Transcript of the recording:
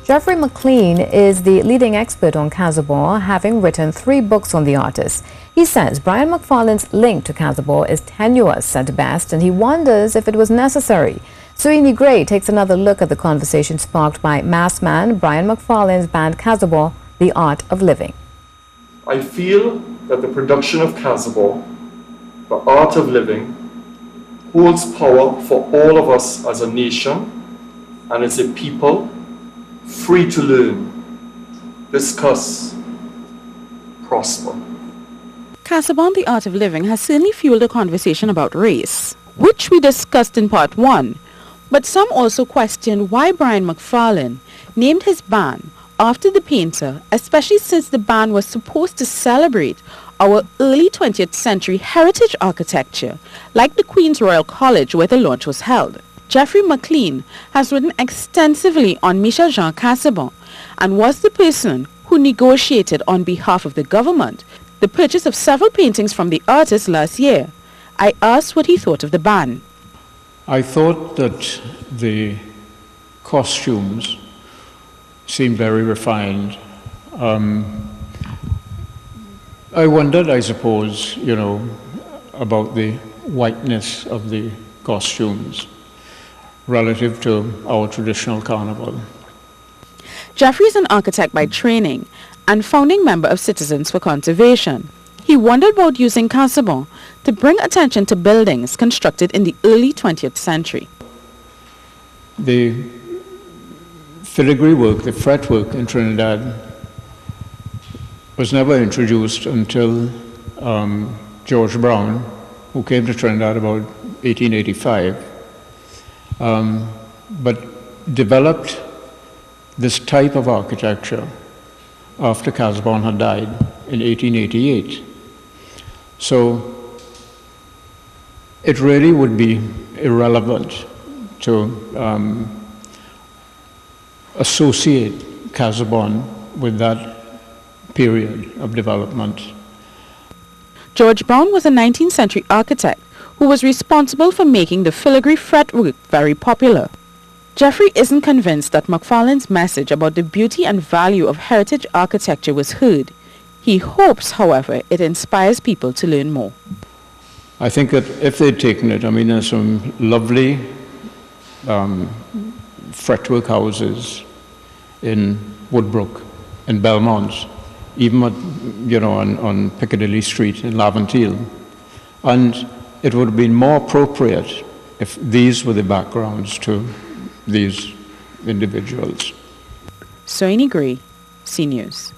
Geoffery Mac Lean is the leading expert on Cazabon, having written 3 books on the artist. He says Brian McFarlane's link to Cazabon is tenuous at best, and he wonders if it was necessary. Suini Gray takes another look at the conversation sparked by mass man Brian McFarlane's band Cazabon, The Art of Living. I feel that the production of Cazabon, The Art of Living, holds power for all of us as a nation and as a people, free to learn, discuss, prosper. Cazabon, The Art of Living has certainly fueled a conversation about race, which we discussed in part 1. But some also question why Brian McFarlane named his band after the painter, especially since the band was supposed to celebrate our early 20th century heritage architecture, like the Queen's Royal College where the launch was held. Geoffery Mac Lean has written extensively on Michel Jean Cazabon and was the person who negotiated on behalf of the government the purchase of several paintings from the artist last year. I asked what he thought of the ban. I thought that the costumes seemed very refined. I wondered, I suppose, about the whiteness of the costumes relative to our traditional carnival. Geoffery is an architect by training and founding member of Citizens for Conservation. He wondered about using Cazabon to bring attention to buildings constructed in the early 20th century. The filigree work, the fretwork in Trinidad was never introduced until George Brown, who came to Trinidad about 1885, but developed this type of architecture after Cazabon had died in 1888. So it really would be irrelevant to associate Cazabon with that period of development. George Brown was a 19th century architect who was responsible for making the filigree fretwork very popular. Geoffery isn't convinced that McFarlane's message about the beauty and value of heritage architecture was heard. He hopes, however, it inspires people to learn more. I think that if they'd taken it, there's some lovely fretwork houses in Woodbrook, in Belmont, even on Piccadilly Street in Laventille. And it would have been more appropriate if these were the backgrounds to these individuals. Suini Gray, CNews.